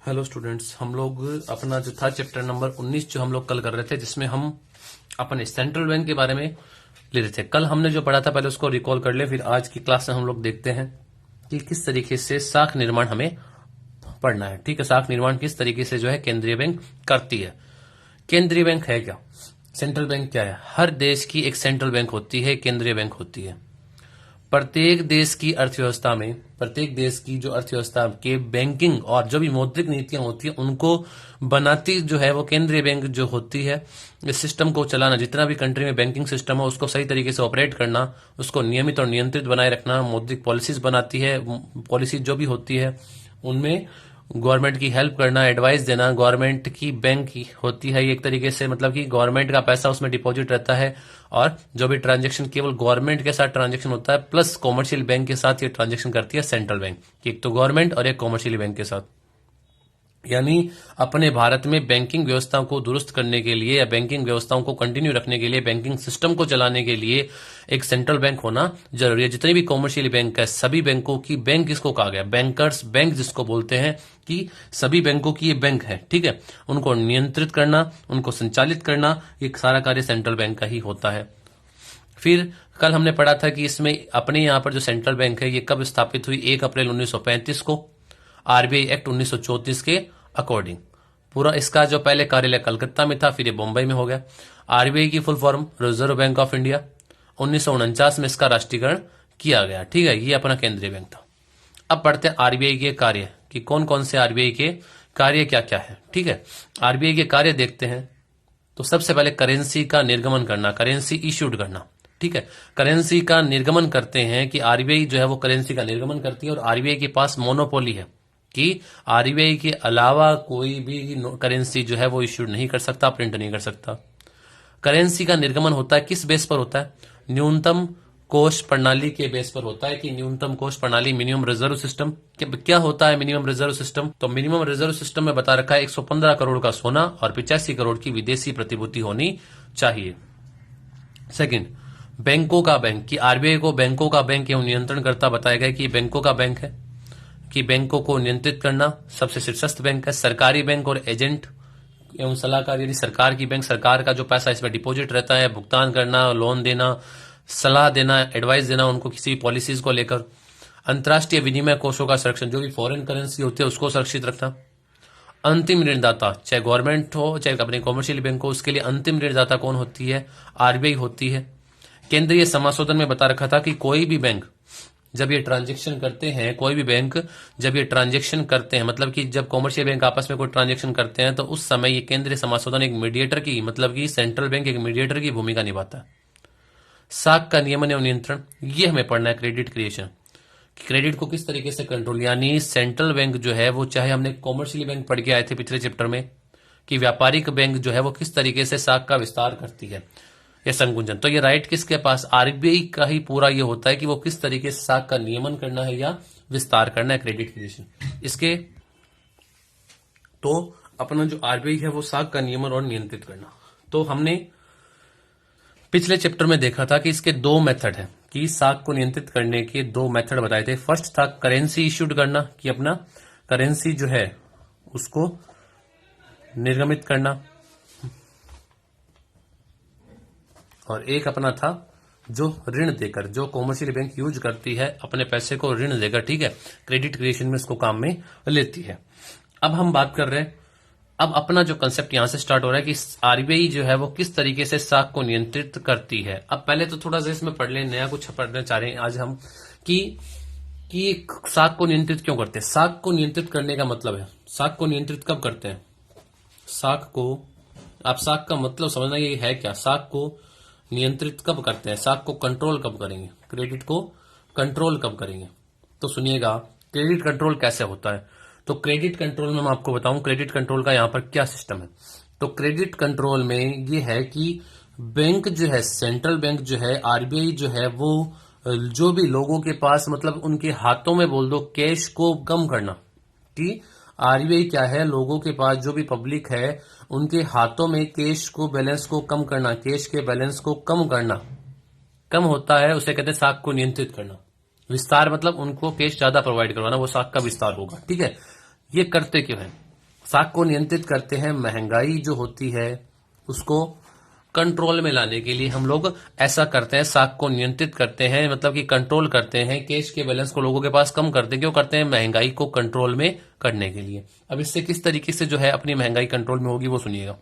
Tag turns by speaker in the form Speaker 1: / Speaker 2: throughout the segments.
Speaker 1: Hello students, हम लोग अपना जो था चैप्टर नंबर 19 जो हम लोग कल कर रहे थे, जिसमें हम अपने सेंट्रल बैंक के बारे में ले रहे थे। कल हमने जो पढ़ा था पहले उसको रिकॉल कर ले, फिर आज की क्लास में हम लोग देखते हैं कि किस तरीके से साख निर्माण हमें पढ़ना है। ठीक है, साख निर्माण किस तरीके से जो है केंद्रीय बैंक करती है। केंद्रीय बैंक है क्या, सेंट्रल बैंक क्या है? हर देश की एक सेंट्रल बैंक होती है, केंद्रीय बैंक होती है। प्रत्येक देश की अर्थव्यवस्था में, प्रत्येक देश की जो अर्थव्यवस्था के बैंकिंग और जो भी मौद्रिक नीतियां होती हैं उनको बनाती जो है वो केंद्रीय बैंक जो होती है। इस सिस्टम को चलाना, जितना भी कंट्री में बैंकिंग सिस्टम है उसको सही तरीके से ऑपरेट करना, उसको नियमित और नियंत्रित बनाए रखना, मौद्रिक पॉलिसीज बनाती है। पॉलिसी जो भी होती है उनमें गवर्नमेंट की हेल्प करना, एडवाइस देना। गवर्नमेंट की बैंक होती है एक तरीके से, मतलब कि गवर्नमेंट का पैसा उसमें डिपॉजिट रहता है और जो भी ट्रांजैक्शन केवल गवर्नमेंट के साथ ट्रांजैक्शन होता है, प्लस कॉमर्शियल बैंक के साथ ये ट्रांजैक्शन करती है सेंट्रल बैंक, एक तो गवर्नमेंट और एक कॉमर्शियल बैंक के साथ। यानी अपने भारत में बैंकिंग व्यवस्थाओं को दुरुस्त करने के लिए या बैंकिंग व्यवस्थाओं को कंटिन्यू रखने के लिए, बैंकिंग सिस्टम को चलाने के लिए एक सेंट्रल बैंक होना जरूरी है। जितने भी कॉमर्शियल बैंक है, सभी बैंकों की, बैंक किसको कहा गया, बैंकर्स बैंक जिसको बोलते हैं, कि सभी बैंकों की ये बैंक है। ठीक है, उनको नियंत्रित करना, उनको संचालित करना, ये सारा कार्य सेंट्रल बैंक का ही होता है। फिर कल हमने पढ़ा था कि इसमें अपने यहां पर जो सेंट्रल बैंक है ये कब स्थापित हुई, 1 अप्रैल 1935 को, आरबीआई एक्ट 1934 के अकॉर्डिंग। पूरा इसका जो पहले कार्यालय कलकत्ता में था, फिर ये बम्बई में हो गया। आरबीआई की full form reserve bank of India. 1949 में इसका राष्ट्रीयकरण किया गया। ठीक है, ये अपना केंद्रीय बैंक था। अब पढ़ते हैं आरबीआई के कार्य, कि कौन कौन से आरबीआई के कार्य क्या क्या है। ठीक है, आरबीआई के कार्य देखते हैं। तो सबसे पहले करेंसी का निर्गमन करना, करेंसी इश्यूड करना। ठीक है, करेंसी का निर्गमन करते हैं कि आरबीआई जो है वो करेंसी का निर्गमन करती है और आरबीआई के पास मोनोपोली है कि आरबीआई के अलावा कोई भी करेंसी जो है वो इश्यूड नहीं कर सकता, प्रिंट नहीं कर सकता। करेंसी का निर्गमन होता है किस बेस पर होता है? न्यूनतम कोष प्रणाली के बेस पर होता है, कि न्यूनतम कोष प्रणाली, मिनिमम रिजर्व सिस्टम। क्या होता है मिनिमम रिजर्व सिस्टम? तो मिनिमम रिजर्व सिस्टम में बता रखा है 115 करोड़ का सोना और 85 करोड़ की विदेशी प्रतिभूति होनी चाहिए। सेकंड, बैंकों का बैंक, कि आरबीआई को बैंकों का बैंक एवं नियंत्रण करता बताया गया कि बैंकों का बैंक है, कि बैंकों को नियंत्रित करना सबसे शीर्षस्थ बैंक है। सरकारी बैंक और एजेंट एवं सलाहकार, यदि सरकार की बैंक, सरकार का जो पैसा इसमें डिपॉजिट रहता है, भुगतान करना, लोन देना, सलाह देना, एडवाइस देना उनको किसी भी पॉलिसीज को लेकर। अंतर्राष्ट्रीय विनिमय कोषों का संरक्षण, जो भी फॉरेन करेंसी होती है उसको सुरक्षित रखना। अंतिम ऋणदाता, चाहे गवर्नमेंट हो चाहे अपने कॉमर्शियल बैंक हो, उसके लिए अंतिम ऋणदाता कौन होती है? आरबीआई होती है। केंद्रीय समाशोधन में बता रखा था कि कोई भी बैंक जब ये ट्रांजैक्शन करते हैं, कोई भी बैंक जब ये ट्रांजैक्शन करते हैं, मतलब कि जब कॉमर्शियल बैंक आपस में कोई ट्रांजैक्शन करते हैं तो उस समय ये केंद्रीय समाशोधन एक मीडिएटर की, मतलब कि सेंट्रल बैंक एक मीडिएटर की भूमिका निभाता है। साख का नियमन एवं नियंत्रण, ये हमें पढ़ना है। क्रेडिट क्रिएशन, क्रेडिट को किस तरीके से कंट्रोल, यानी सेंट्रल बैंक जो है वो, चाहे हमने कॉमर्शियल बैंक पढ़ के आए थे पिछले चैप्टर में कि व्यापारिक बैंक जो है वो किस तरीके से साख का विस्तार करती है या संकुंचन, तो ये राइट किसके पास? आरबीआई का ही पूरा ये होता है कि वो किस तरीके से साख का नियमन करना है या विस्तार करना है, क्रेडिट क्रिएशन। इसके तो अपना जो आरबीआई है वो साख का नियमन और नियंत्रित करना। तो हमने पिछले चैप्टर में देखा था कि इसके दो मेथड है, कि साख को नियंत्रित करने के दो मेथड बताए थे। फर्स्ट था करेंसी इश्यूड करना, कि अपना करेंसी जो है उसको निर्गमित करना, और एक अपना था जो ऋण देकर, जो कॉमर्शियल बैंक यूज करती है अपने पैसे को ऋण देकर, ठीक है, क्रेडिट क्रिएशन में इसको काम में लेती है। अब हम बात कर रहे हैं, अब अपना जो कंसेप्ट यहां से स्टार्ट हो रहा है कि आरबीआई जो है वो किस तरीके से साख को नियंत्रित करती है। अब पहले तो थोड़ा सा इसमें पढ़ ले, नया कुछ पढ़ना चाह रहे हैं आज हम, कि साख को नियंत्रित क्यों करते हैं। साख को नियंत्रित करने का मतलब है, साख को नियंत्रित कब करते हैं? साख को, आप साख का मतलब समझना ये है क्या, साख को नियंत्रित कब करते हैं, साख को कंट्रोल कब करेंगे, क्रेडिट को कंट्रोल कब करेंगे। तो सुनिएगा, क्रेडिट कंट्रोल कैसे होता है। तो क्रेडिट कंट्रोल में मैं आपको बताऊं क्रेडिट कंट्रोल का यहां पर क्या सिस्टम है। तो क्रेडिट कंट्रोल में ये है कि बैंक जो है, सेंट्रल बैंक जो है, आरबीआई जो है वो जो भी लोगों के पास, मतलब उनके हाथों में बोल दो, कैश को कम करना, कि आरबीआई क्या है, लोगों के पास जो भी पब्लिक है उनके हाथों में कैश को, बैलेंस को कम करना, कैश के बैलेंस को कम करना, कम होता है उसे कहते हैं साख को नियंत्रित करना। विस्तार मतलब उनको कैश ज्यादा प्रोवाइड करवाना, वो साख का विस्तार होगा। ठीक है, ये करते क्यों है? साख को नियंत्रित करते हैं, महंगाई जो होती है उसको कंट्रोल में लाने के लिए हम लोग ऐसा करते हैं, साख को नियंत्रित करते हैं, मतलब कि कंट्रोल करते हैं, कैश के बैलेंस को लोगों के पास कम करते हैं। क्यों करते हैं? महंगाई को कंट्रोल में करने के लिए। अब इससे किस तरीके से जो है अपनी महंगाई कंट्रोल में होगी वो सुनिएगा,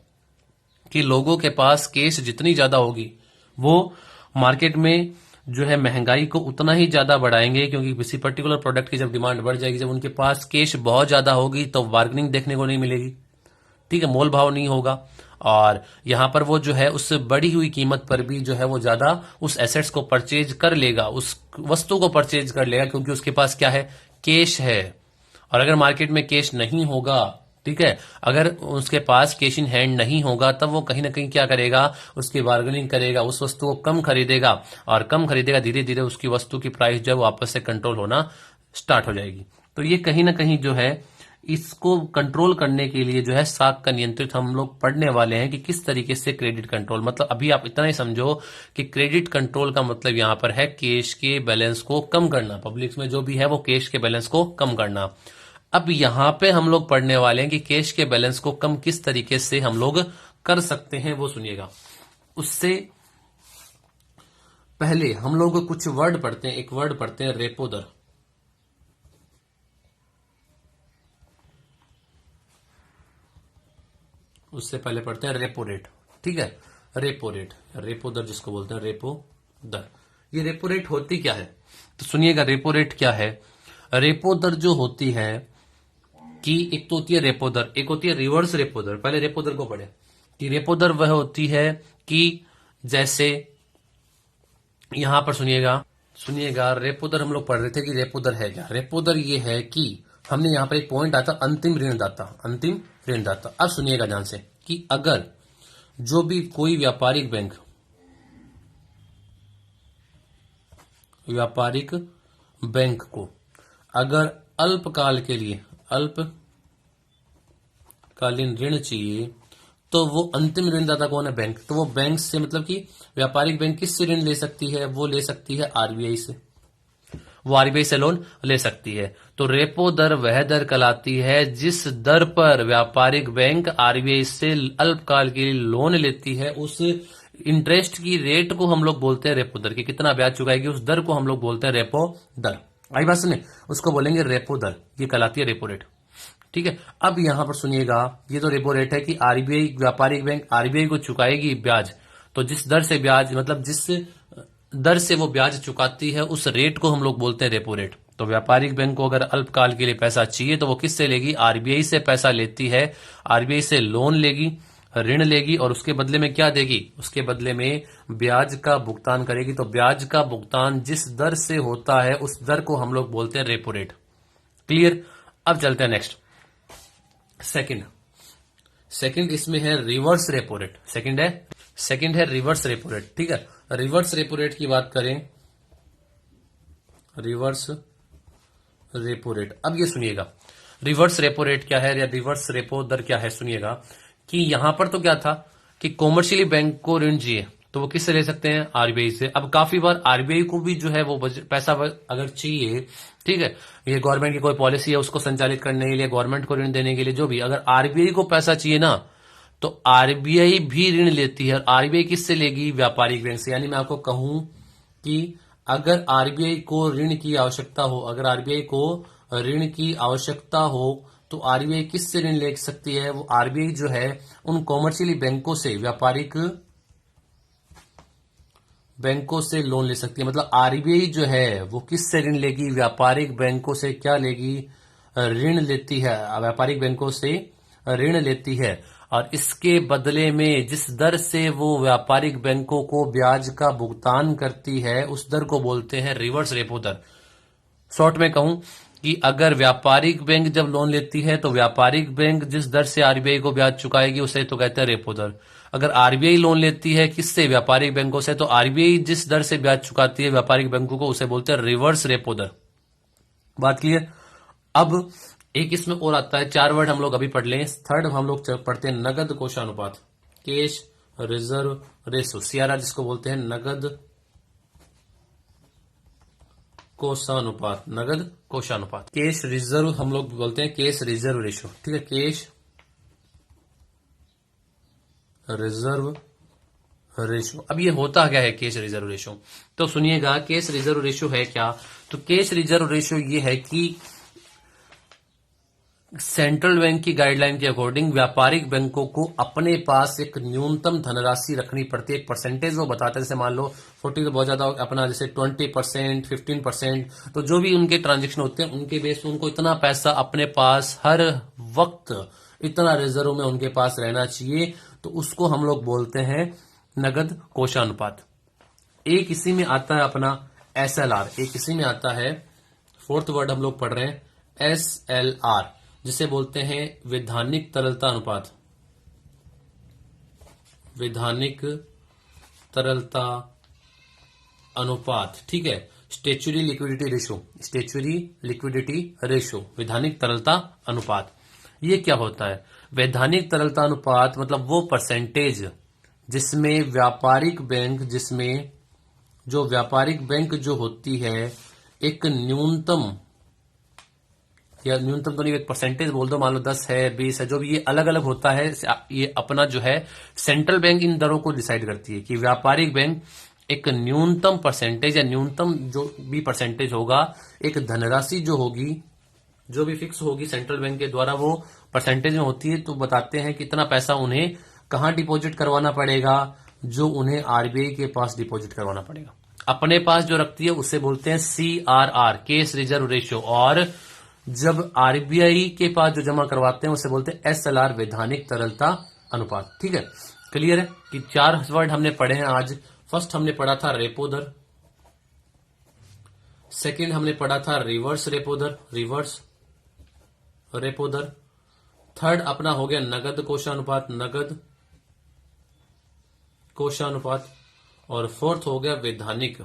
Speaker 1: कि लोगों के पास कैश जितनी ज्यादा होगी वो मार्केट में जो है महंगाई को उतना ही ज्यादा बढ़ाएंगे, क्योंकि किसी पर्टिकुलर प्रोडक्ट की जब डिमांड बढ़ जाएगी, जब उनके पास कैश बहुत ज्यादा होगी तो बार्गेनिंग देखने को नहीं मिलेगी, ठीक है, मोल भाव नहीं होगा, और यहां पर वो जो है उस बढ़ी हुई कीमत पर भी जो है वो ज्यादा उस एसेट्स को परचेज कर लेगा, उस वस्तु को परचेज कर लेगा, क्योंकि उसके पास क्या है? कैश है। और अगर मार्केट में कैश नहीं होगा, ठीक है, अगर उसके पास कैश इन हैंड नहीं होगा, तब वो कहीं ना कहीं क्या करेगा? उसकी बार्गेनिंग करेगा, उस वस्तु को कम खरीदेगा, और कम खरीदेगा, धीरे धीरे उसकी वस्तु की प्राइस जो है वो वापस से कंट्रोल होना स्टार्ट हो जाएगी। तो ये कहीं ना कहीं जो है इसको कंट्रोल करने के लिए जो है साख का नियंत्रित हम लोग पढ़ने वाले हैं कि किस तरीके से क्रेडिट कंट्रोल, मतलब अभी आप इतना ही समझो कि क्रेडिट कंट्रोल का मतलब यहां पर है कैश के बैलेंस को कम करना, पब्लिक में जो भी है वो कैश के बैलेंस को कम करना। अब यहां पे हम लोग पढ़ने वाले हैं कि कैश के बैलेंस को कम किस तरीके से हम लोग कर सकते हैं वो सुनिएगा। उससे पहले हम लोग कुछ वर्ड पढ़ते हैं, एक वर्ड पढ़ते हैं रेपो दर। उससे पहले पढ़ते हैं रेपो रेट, ठीक है, रेपो रेट, रेपो दर जिसको बोलते हैं रेपो दर। ये रेपो रेट होती क्या है तो सुनिएगा, रेपो रेट क्या है? रेपो दर जो होती है कि एक तो होती है रेपो दर, एक होती है रिवर्स रेपो दर। पहले रेपो दर को पढ़े कि रेपो दर वह होती है कि जैसे यहां पर सुनिएगा, सुनिएगा, रेपो दर हम लोग पढ़ रहे थे कि रेपो दर है क्या? रेपो दर ये है कि हमने यहां पर एक पॉइंट आता अंतिम ऋणदाता, अंतिम ऋणदाता। अब सुनिएगा ध्यान से कि अगर जो भी कोई व्यापारिक बैंक, व्यापारिक बैंक को अगर अल्पकाल के लिए अल्पकालीन ऋण चाहिए, तो वो अंतिम ऋणदाता कौन है? बैंक। तो वो बैंक से, मतलब कि व्यापारिक बैंक किससे ऋण ले सकती है? वो ले सकती है आरबीआई से, वो आरबीआई से लोन ले सकती है। तो रेपो दर वह दर कहलाती है जिस दर पर व्यापारिक बैंक आरबीआई से अल्पकाल के लिए लोन लेती है, उस इंटरेस्ट की रेट को हम लोग बोलते हैं रेपो दर। कि कितना ब्याज चुकाएगी उस दर को हम लोग बोलते हैं रेपो दर। आई बात सुने, उसको बोलेंगे रेपो दर, ये कहलाती है रेपो रेट, ठीक है। अब यहां पर सुनिएगा, ये तो रेपो रेट है कि आरबीआई, व्यापारिक बैंक आरबीआई को चुकाएगी ब्याज, तो जिस दर से ब्याज, मतलब जिस दर से वो ब्याज चुकाती है उस रेट को हम लोग बोलते हैं रेपो रेट। तो व्यापारिक बैंक को अगर अल्पकाल के लिए पैसा चाहिए तो वो किससे लेगी? आरबीआई से पैसा लेती है, आरबीआई से लोन लेगी, ऋण लेगी, और उसके बदले में क्या देगी? उसके बदले में ब्याज का भुगतान करेगी। तो ब्याज का भुगतान जिस दर से होता है उस दर को हम लोग बोलते हैं रेपो रेट। क्लियर? अब चलते हैं नेक्स्ट, सेकंड इसमें है रिवर्स रेपो रेट। सेकंड है रिवर्स रेपो रेट, ठीक है। रिवर्स रेपो रेट की बात करें, रिवर्स रेपो रेट, अब ये सुनिएगा रिवर्स रेपो रेट क्या है या रिवर्स रेपो दर क्या है। सुनिएगा कि यहां पर तो क्या था कि कॉमर्शियली बैंक को ऋण चाहिए तो वो किससे ले सकते हैं? आरबीआई से। अब काफी बार आरबीआई को भी जो है वो पैसा अगर चाहिए, ठीक है, ये गवर्नमेंट की कोई पॉलिसी है उसको संचालित करने के लिए, गवर्नमेंट को ऋण देने के लिए, जो भी, अगर आरबीआई को पैसा चाहिए ना तो आरबीआई भी ऋण लेती है। और आरबीआई किससे लेगी? व्यापारिक बैंक से। यानी मैं आपको कहूं कि अगर आरबीआई को ऋण की आवश्यकता हो, अगर आरबीआई को ऋण की आवश्यकता हो तो आरबीआई किससे ऋण ले सकती है? वो आरबीआई जो है उन कॉमर्शियली बैंकों से, व्यापारिक बैंकों से लोन ले सकती है। मतलब आरबीआई जो है वो किससे ऋण लेगी? व्यापारिक बैंकों से क्या लेगी? ऋण लेती है, व्यापारिक बैंकों से ऋण लेती है, और इसके बदले में जिस दर से वो व्यापारिक बैंकों को ब्याज का भुगतान करती है उस दर को बोलते हैं रिवर्स रेपो दर। शॉर्ट में कहूं कि अगर व्यापारिक बैंक जब लोन लेती है तो व्यापारिक बैंक जिस दर से आरबीआई को ब्याज चुकाएगी उसे तो कहते हैं रेपो दर। अगर आरबीआई लोन लेती है किससे? व्यापारिक बैंकों से, तो आरबीआई जिस दर से ब्याज चुकाती है व्यापारिक बैंकों को उसे बोलते हैं रिवर्स रेपो दर। बात क्लियर? अब एक इसमें और आता है, 4 वर्ड हम लोग अभी पढ़ लें। थर्ड हम लोग पढ़ते हैं नगद कोषानुपात, कैश रिजर्व रेशो, सीआरआर जिसको बोलते हैं नगद कोषानुपात, नगद कोषानुपात। कैश रिजर्व हम लोग बोलते हैं कैश रिजर्व रेशो, ठीक है, कैश रिजर्व रेशो। अब ये होता क्या है कैश रिजर्व रेशो? तो सुनिएगा, कैश रिजर्व रेशो है क्या? तो कैश रिजर्व रेशो ये है कि सेंट्रल बैंक की गाइडलाइन के अकॉर्डिंग व्यापारिक बैंकों को अपने पास एक न्यूनतम धनराशि रखनी पड़ती है। एक परसेंटेज वो बताते हैं, जैसे मान लो 40 तो बहुत ज्यादा, अपना जैसे 20%, 15%, तो जो भी उनके ट्रांजेक्शन होते हैं उनके बेस पे उनको इतना पैसा अपने पास हर वक्त, इतना रिजर्व में उनके पास रहना चाहिए। तो उसको हम लोग बोलते हैं नगद कोषानुपात। एक इसी में आता है अपना SLR, एक इसी में आता है, फोर्थ वर्ड हम लोग पढ़ रहे हैं SLR, जिसे बोलते हैं वैधानिक तरलता अनुपात। वैधानिक तरलता अनुपात, ठीक है। Statutory liquidity ratio, statutory liquidity ratio, वैधानिक तरलता अनुपात। ये क्या होता है? वैधानिक तरलता अनुपात मतलब वो परसेंटेज जिसमें व्यापारिक बैंक, जिसमें जो व्यापारिक बैंक जो होती है एक न्यूनतम, या न्यूनतम तो नहीं, एक परसेंटेज बोल दो, मान लो 10 है, 20 है, जो भी ये अलग अलग होता है। ये अपना जो है सेंट्रल बैंक इन दरों को डिसाइड करती है कि व्यापारिक बैंक एक न्यूनतम परसेंटेज या न्यूनतम जो भी परसेंटेज होगा, एक धनराशि जो होगी, जो भी फिक्स होगी सेंट्रल बैंक के द्वारा, वो परसेंटेज में होती है। तो बताते हैं कितना पैसा उन्हें कहां डिपॉजिट करवाना पड़ेगा, जो उन्हें आरबीआई के पास डिपॉजिट करवाना पड़ेगा। अपने पास जो रखती है उसे बोलते हैं CRR, केस रिजर्व रेशो, और जब आरबीआई के पास जो जमा करवाते हैं उसे बोलते हैं SLR, वैधानिक तरलता अनुपात। ठीक है, क्लियर है कि 4 वर्ड हमने पढ़े हैं आज। फर्स्ट हमने पढ़ा था रेपो दर, सेकंड हमने पढ़ा था रिवर्स रेपो दर, रिवर्स रेपो दर, थर्ड अपना हो गया नगद कोषानुपात, नगद कोषानुपात, और फोर्थ हो गया वैधानिक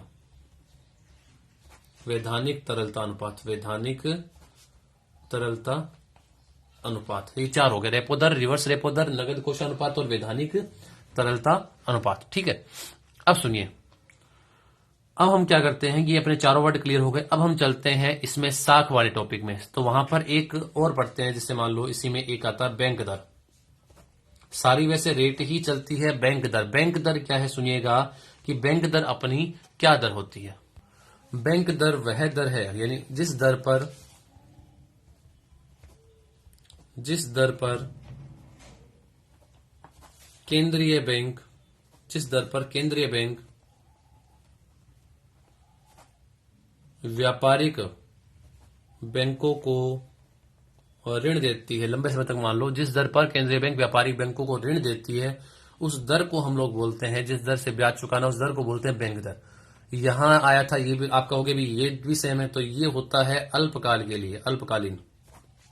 Speaker 1: तरलता अनुपात, वैधानिक तरलता अनुपात। ये 4 हो गए, रेपो दर, रिवर्स रेपो दर, नगद कोषानुपात और वैधानिक तरलता अनुपात। ठीक है, अब सुनिए, अब हम क्या करते हैं कि अपने चारों वर्ड क्लियर हो गए। अब हम चलते हैं इसमें साख वाले टॉपिक में। तो वहां पर एक और पढ़ते हैं, जैसे मान लो इसी में एक आता है बैंक दर। सारी वैसे रेट ही चलती है, बैंक दर। बैंक दर क्या है सुनिएगा कि बैंक दर अपनी क्या दर होती है? बैंक दर वह दर है, यानी जिस दर पर केंद्रीय बैंक, जिस दर पर केंद्रीय बैंक व्यापारिक बैंकों को ऋण देती है, लंबे समय तक मान लो जिस दर पर केंद्रीय बैंक व्यापारिक बैंकों को ऋण देती है, उस दर को हम लोग बोलते हैं, जिस दर से ब्याज चुकाना, उस दर को बोलते हैं बैंक दर। यहां आया था, ये भी आप कहोगे भी ये भी सेम है, तो ये होता है अल्पकाल के लिए, अल्पकालीन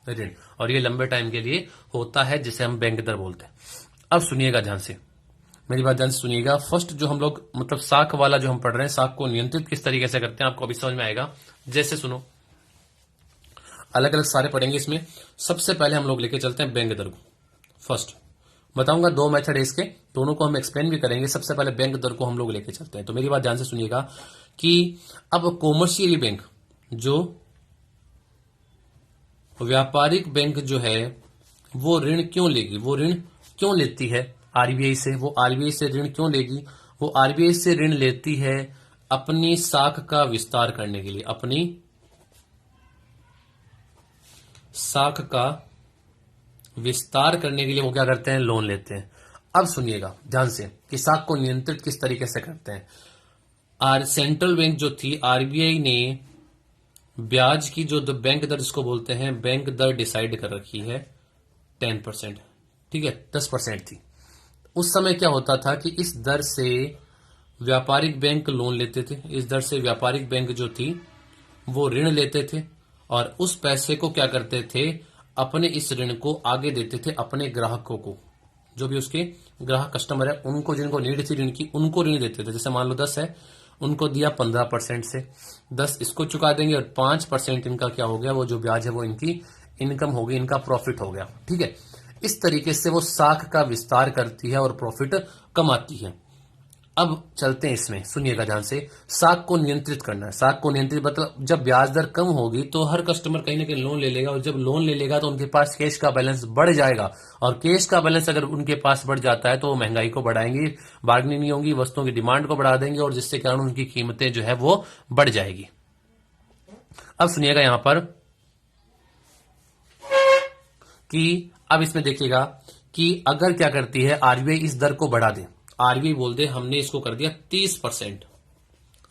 Speaker 1: ऋण, और ये लंबे टाइम के लिए होता है, जिसे हम बैंक दर बोलते हैं। अब सुनिएगा ध्यान से, मेरी बात ध्यान से सुनिएगा। फर्स्ट जो हम लोग मतलब साख वाला जो हम पढ़ रहे हैं, साख को नियंत्रित किस तरीके से करते हैं, आपको अभी समझ में आएगा। जैसे सुनो, अलग अलग सारे पढ़ेंगे इसमें। सबसे पहले हम लोग लेके चलते हैं बैंक दर को। फर्स्ट बताऊंगा 2 मेथड है इसके, दोनों को हम एक्सप्लेन भी करेंगे। सबसे पहले बैंक दर को हम लोग लेके चलते हैं। तो मेरी बात ध्यान से सुनिएगा कि अब कॉमर्शियल बैंक, जो व्यापारिक बैंक जो है, वो ऋण क्यों लेगी, वो ऋण क्यों लेती है आरबीआई से? वो आरबीआई से ऋण क्यों लेगी? वो आरबीआई से ऋण लेती है अपनी साख का विस्तार करने के लिए, अपनी साख का विस्तार करने के लिए वो क्या करते हैं? लोन लेते हैं। अब सुनिएगा ध्यान से कि साख को नियंत्रित किस तरीके से करते हैं। सेंट्रल बैंक जो थी, आरबीआई ने ब्याज की जो बैंक दर जिसको बोलते हैं, बैंक दर डिसाइड कर रखी है 10%, ठीक है, 10% थी। उस समय क्या होता था कि इस दर से व्यापारिक बैंक लोन लेते थे, इस दर से व्यापारिक बैंक जो थी वो ऋण लेते थे, और उस पैसे को क्या करते थे? अपने इस ऋण को आगे देते थे अपने ग्राहकों को, जो भी उसके ग्राहक कस्टमर है उनको, जिनको नीड थी ऋण की, उनको ऋण देते थे। जैसे मान लो 10 है, उनको दिया 15% से, 10 इसको चुका देंगे और 5% इनका क्या हो गया, वो जो ब्याज है वो इनकी इनकम हो गई, इनका प्रॉफिट हो गया। ठीक है, इस तरीके से वो साख का विस्तार करती है और प्रॉफिट कमाती है। अब चलते हैं इसमें, सुनिएगा ध्यान से। साख को नियंत्रित करना है। साख को नियंत्रित मतलब जब ब्याज दर कम होगी तो हर कस्टमर कहीं ना कहीं लोन ले लेगा, और जब लोन ले लेगा तो उनके पास कैश का बैलेंस बढ़ जाएगा, और कैश का बैलेंस अगर उनके पास बढ़ जाता है तो वो महंगाई को बढ़ाएंगे, बार्गेनिंग नहीं होगी, वस्तुओं की डिमांड को बढ़ा देंगे, और जिससे कारण उनकी कीमतें जो है वो बढ़ जाएगी। अब सुनिएगा यहां पर कि अब इसमें देखिएगा कि अगर क्या करती है आरबीआई इस दर को बढ़ा दे, आरबीआई बोल दे हमने इसको कर दिया 30%,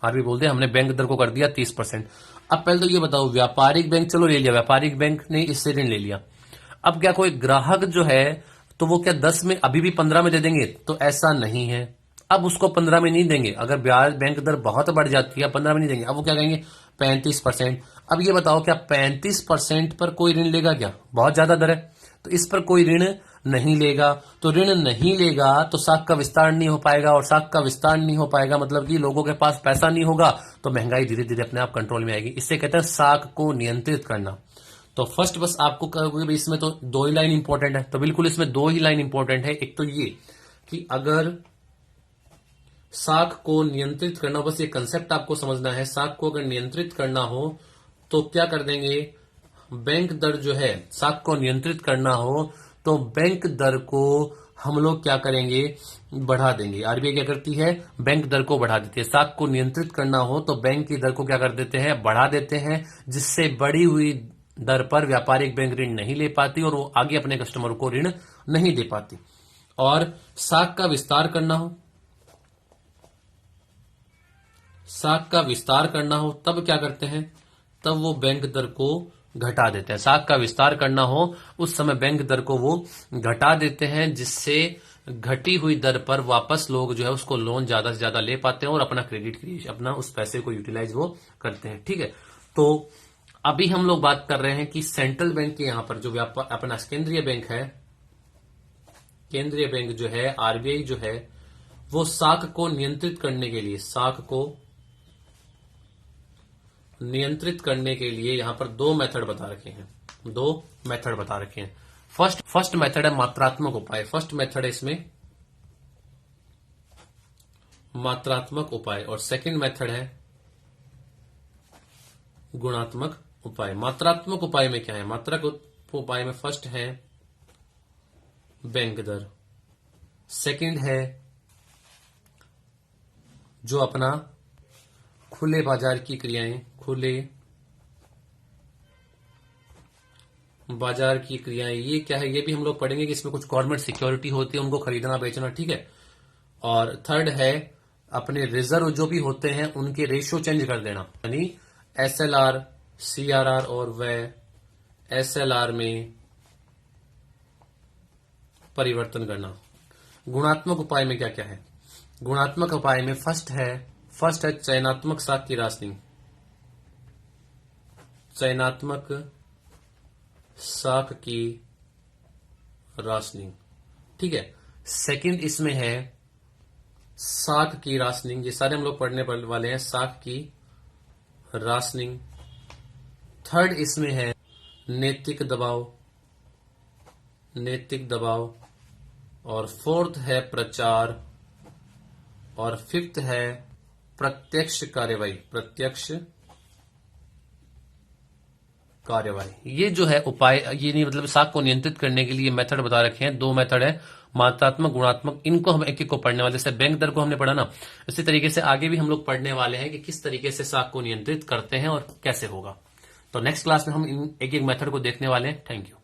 Speaker 1: आरबीआई बोल दे हमने बैंक दर को कर दिया 30%। अब पहले तो ये बताओ, व्यापारिक बैंक चलो ले लिया, व्यापारिक बैंक ने इससे ऋण ले लिया, अब क्या कोई ग्राहक जो है तो वो क्या 10 में अभी भी 15 में दे देंगे? तो ऐसा नहीं है, अब उसको 15 में नहीं देंगे। अगर ब्याज बैंक दर बहुत बढ़ जाती है 15 में नहीं देंगे, अब वो क्या कहेंगे 35%। अब ये बताओ क्या 35% पर कोई ऋण लेगा क्या? बहुत ज्यादा दर है, तो इस पर कोई ऋण नहीं लेगा। तो ऋण नहीं लेगा तो साख का विस्तार नहीं हो पाएगा, और साख का विस्तार नहीं हो पाएगा मतलब कि लोगों के पास पैसा नहीं होगा, तो महंगाई धीरे धीरे अपने आप कंट्रोल में आएगी। इससे कहते हैं साख को नियंत्रित करना। तो फर्स्ट बस आपको कहोगे इसमें तो 2 ही लाइन इंपॉर्टेंट है, तो बिल्कुल इसमें 2 ही लाइन इंपॉर्टेंट है। एक तो ये कि अगर साख को नियंत्रित करना, बस ये कंसेप्ट आपको समझना है, साख को अगर नियंत्रित करना हो तो क्या कर देंगे, बैंक दर जो है, साख को नियंत्रित करना हो तो बैंक दर को हम लोग क्या करेंगे, बढ़ा देंगे। आरबीआई क्या करती है, बैंक दर को बढ़ा देती है। साख को नियंत्रित करना हो तो बैंक की दर को क्या कर देते हैं, बढ़ा देते हैं, जिससे बढ़ी हुई दर पर व्यापारिक बैंक ऋण नहीं ले पाती और वो आगे अपने कस्टमर को ऋण नहीं दे पाती। और साख का विस्तार करना हो, साख का विस्तार करना हो तब क्या करते हैं, तब वो बैंक दर को घटा देते हैं। साख का विस्तार करना हो उस समय बैंक दर को वो घटा देते हैं, जिससे घटी हुई दर पर वापस लोग जो है उसको लोन ज्यादा से ज्यादा ले पाते हैं और अपना क्रेडिट क्रिएशन, अपना उस पैसे को यूटिलाइज वो करते हैं। ठीक है, तो अभी हम लोग बात कर रहे हैं कि सेंट्रल बैंक के यहां पर जो व्यापार अपना केंद्रीय बैंक है, केंद्रीय बैंक जो है आरबीआई जो है, वो साख को नियंत्रित करने के लिए, साख को नियंत्रित करने के लिए यहां पर 2 मेथड बता रखे हैं, 2 मेथड बता रखे हैं। फर्स्ट मेथड है मात्रात्मक उपाय, फर्स्ट मेथड है इसमें मात्रात्मक उपाय, और सेकंड मेथड है गुणात्मक उपाय। मात्रात्मक उपाय में क्या है, मात्रात्मक उपाय में फर्स्ट है बैंक दर, सेकंड है जो अपना खुले बाजार की क्रियाएं, खुले बाजार की क्रियाएं, ये क्या है, ये भी हम लोग पढ़ेंगे कि इसमें कुछ गवर्नमेंट सिक्योरिटी होती है, उनको खरीदना बेचना। ठीक है, और थर्ड है अपने रिजर्व जो भी होते हैं उनके रेशियो चेंज कर देना, यानी एसएलआर, सीआरआर और वह एसएलआर में परिवर्तन करना। गुणात्मक उपाय में क्या क्या है, गुणात्मक उपाय में फर्स्ट है चयनात्मक साख की राशनिंग, चयनात्मक साख की राशनिंग। ठीक है, सेकंड इसमें है साख की राशनिंग, ये सारे हम लोग पढ़ने वाले हैं, साख की राशनिंग। थर्ड इसमें है नैतिक दबाव, नैतिक दबाव, और फोर्थ है प्रचार, और फिफ्थ है प्रत्यक्ष कार्यवाही, प्रत्यक्ष कार्यवाही। ये जो है उपाय, ये नहीं मतलब साख को नियंत्रित करने के लिए मेथड बता रखे हैं, 2 मेथड है, मात्रात्मक गुणात्मक। इनको हम एक एक को पढ़ने वाले, जैसे बैंक दर को हमने पढ़ा ना, इसी तरीके से आगे भी हम लोग पढ़ने वाले हैं कि किस तरीके से साख को नियंत्रित करते हैं और कैसे होगा। तो नेक्स्ट क्लास में हम इन एक एक मेथड को देखने वाले हैं। Thank you.